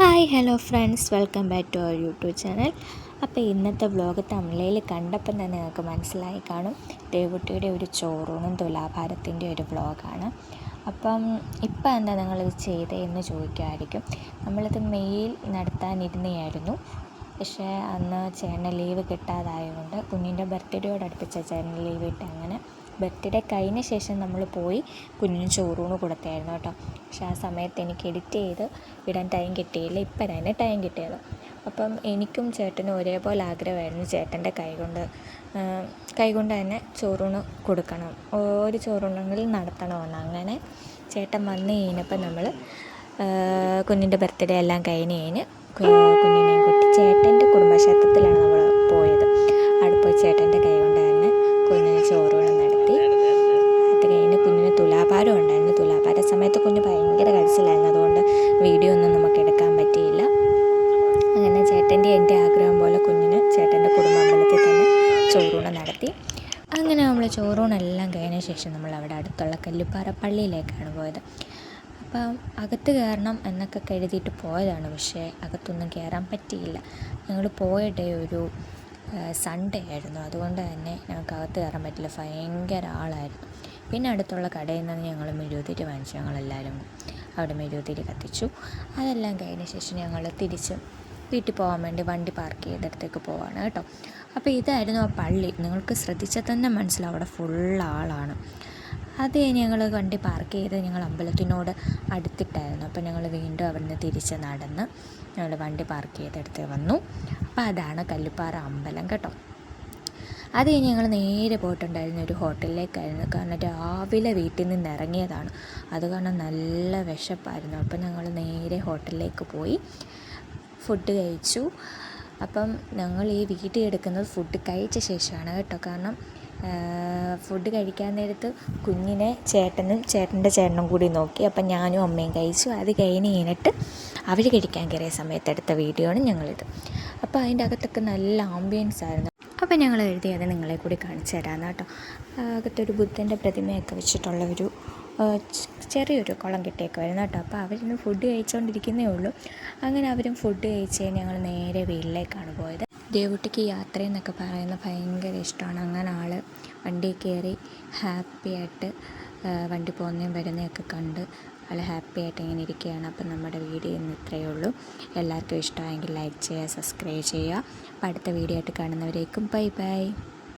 Hi hello friends, welcome back to our YouTube channel. അപ്പോൾ ഇന്നത്തെ vlog തമിഴിൽ കണ്ടപ്പം തന്നെ നിങ്ങൾക്ക് മനസ്സിലായി കാണും. ദേവുട്ടിയുടെ ഒരു ചോറൂണും തുലാഭാരത്തിൻ്റെ ഒരു വ്ലോഗാണ്. അപ്പം ഇപ്പം എന്താ നിങ്ങളിത് ചെയ്തതെന്ന് ചോദിക്കുമായിരിക്കും. നമ്മളിത് മെയിൽ നടത്താനിരുന്നതായിരുന്നു. പക്ഷേ അന്ന് ചേട്ടന് ലീവ് കിട്ടാതായതുകൊണ്ട് കുഞ്ഞിൻ്റെ ബർത്ത്ഡേയോടടുപ്പിച്ച ചേട്ടന് ലീവ് കിട്ടി. അങ്ങനെ ബർത്ത്ഡേ കഴിഞ്ഞ ശേഷം നമ്മൾ പോയി കുഞ്ഞിന് ചോറൂണ് കൊടുത്തായിരുന്നു കേട്ടോ. പക്ഷെ ആ സമയത്ത് എനിക്ക് എഡിറ്റ് ചെയ്ത് ഇടാൻ ടൈം കിട്ടിയില്ല. ഇപ്പം തന്നെ ടൈം കിട്ടിയത്. അപ്പം എനിക്കും ചേട്ടനും ഒരേപോലെ ആഗ്രഹമായിരുന്നു ചേട്ടൻ്റെ കൈകൊണ്ട് തന്നെ ചോറൂണ് കൊടുക്കണം, ഒരു ചോറൂണെങ്കിലും നടത്തണമെന്ന്. അങ്ങനെ ചേട്ടൻ വന്നു കഴിഞ്ഞപ്പോൾ നമ്മൾ കുഞ്ഞിൻ്റെ ബർത്ത്ഡേ എല്ലാം കഴിഞ്ഞ് കുഞ്ഞിനെയും കൂട്ടി ചേട്ടൻ്റെ കുടുംബക്ഷേത്രത്തിലാണ് നമ്മൾ പോയത്. അവിടെ പോയി ചേട്ടൻ്റെ കൈകൊണ്ട് തന്നെ കുഞ്ഞിന് ചോറൂണ് നടത്തി. അത് കഴിഞ്ഞ് കുഞ്ഞിന് തുലാഭാരം ഉണ്ടായിരുന്നു. തുലാഭാര സമയത്ത് കുഞ്ഞ് ഭയങ്കര കരച്ചിലായിരുന്നു. അതുകൊണ്ട് വീഡിയോ ഒന്നും നമുക്ക് എടുക്കാൻ പറ്റിയില്ല. അങ്ങനെ ചേട്ടൻ്റെ എൻ്റെ ആഗ്രഹം പോലെ കുഞ്ഞിന് ചേട്ടൻ്റെ കുടുംബാമ്പലത്തിൽ തന്നെ ചോറൂണ് നടത്തി. അങ്ങനെ നമ്മൾ ചോറൂണെല്ലാം കഴിഞ്ഞ ശേഷം നമ്മൾ അവിടെ അടുത്തുള്ള കല്ലുപ്പാറ പള്ളിയിലേക്കാണ് പോയത്. അപ്പം അകത്ത് കയറണം എന്നൊക്കെ കരുതിയിട്ട് പോയതാണ്. പക്ഷേ അകത്തൊന്നും കയറാൻ പറ്റിയില്ല. ഞങ്ങൾ പോയ ഡേ ഒരു സൺഡേ ആയിരുന്നു. അതുകൊണ്ട് തന്നെ ഞങ്ങൾക്ക് അകത്ത് കയറാൻ പറ്റില്ല, ഭയങ്കര ആളായിരുന്നു. പിന്നെ അടുത്തുള്ള കടയിൽ നിന്ന് ഞങ്ങൾ മെഴുകുതിരി വാങ്ങിച്ചു. ഞങ്ങളെല്ലാവരും അവിടെ മെഴുകുതിരി കത്തിച്ചു. അതെല്ലാം കഴിഞ്ഞ ശേഷം ഞങ്ങൾ തിരിച്ച് വീട്ടിൽ പോകാൻ വേണ്ടി വണ്ടി പാർക്ക് ചെയ്തിടത്തേക്ക് പോവാണ് കേട്ടോ. അപ്പോൾ ഇതായിരുന്നു ആ പള്ളി. നിങ്ങൾക്ക് ശ്രദ്ധിച്ചാൽ തന്നെ മനസ്സിലാവും, അവിടെ ഫുൾ ആളാണ്. അത് കഴിഞ്ഞ് ഞങ്ങൾ വണ്ടി പാർക്ക് ചെയ്ത് ഞങ്ങൾ അമ്പലത്തിനോട് അടുത്തിട്ടായിരുന്നു. അപ്പോൾ ഞങ്ങൾ വീണ്ടും അവിടെ നിന്ന് തിരിച്ച് നടന്ന് ഞങ്ങൾ വണ്ടി പാർക്ക് ചെയ്തെടുത്ത് വന്നു. അപ്പോൾ അതാണ് കല്ലുപ്പാറ അമ്പലം കേട്ടോ. അത് കഴിഞ്ഞ് ഞങ്ങൾ നേരെ പോയിട്ടുണ്ടായിരുന്ന ഒരു ഹോട്ടലിലേക്കായിരുന്നു. കാരണം രാവിലെ വീട്ടിൽ നിന്ന് ഇറങ്ങിയതാണ്. അത് കാരണം നല്ല വിശപ്പായിരുന്നു. അപ്പം ഞങ്ങൾ നേരെ ഹോട്ടലിലേക്ക് പോയി ഫുഡ് കഴിച്ചു. അപ്പം ഞങ്ങൾ ഈ വീട്ടിൽ എടുക്കുന്നത് ഫുഡ് കഴിച്ച ശേഷമാണ് കേട്ടോ. കാരണം ഫുഡ് കഴിക്കാൻ നേരത്ത് കുഞ്ഞിനെ ചേട്ടൻ്റെ ചേട്ടനും കൂടി നോക്കി. അപ്പം ഞാനും അമ്മയും കഴിച്ചു. അത് കഴിഞ്ഞിട്ട് അവർ കഴിക്കാൻ കയറിയ സമയത്ത് എടുത്ത വീഡിയോ ആണ് ഞങ്ങളിത്. അപ്പോൾ അതിൻ്റെ അകത്തൊക്കെ നല്ല ആംബിയൻസ് ആയിരുന്നു. അപ്പോൾ ഞങ്ങൾ എഴുതി അത് നിങ്ങളെ കൂടി കാണിച്ചു തരാമെന്ന് കേട്ടോ. അകത്തൊരു ബുദ്ധൻ്റെ പ്രതിമയൊക്കെ വെച്ചിട്ടുള്ള ഒരു ചെറിയൊരു കുളം കിട്ടിയൊക്കെ വരുന്നു കേട്ടോ. അപ്പോൾ അവരിന്ന് ഫുഡ് കഴിച്ചുകൊണ്ടിരിക്കുന്നേ ഉള്ളൂ. അങ്ങനെ അവരും ഫുഡ് കഴിച്ച് ഞങ്ങൾ നേരെ വീട്ടിലേക്കാണ് പോയത്. ദേവുട്ടിക്ക് യാത്രയെന്നൊക്കെ പറയുന്നത് ഭയങ്കര ഇഷ്ടമാണ്. അങ്ങനെ ആൾ വണ്ടിയിൽ കയറി ഹാപ്പിയായിട്ട് വണ്ടി പോകുന്നതും വരുന്നതൊക്കെ കണ്ട് ആൾ ഹാപ്പി ആയിട്ട് ഇങ്ങനെ ഇരിക്കുകയാണ്. അപ്പം നമ്മുടെ വീഡിയോ ഇന്ന് ഇത്രയേ ഉള്ളൂ. എല്ലാവർക്കും ഇഷ്ടമായെങ്കിൽ ലൈക്ക് ചെയ്യുക, സബ്സ്ക്രൈബ് ചെയ്യുക. അപ്പോൾ അടുത്ത വീഡിയോ ആയിട്ട് കാണുന്നവരേക്കും ബൈ ബൈ.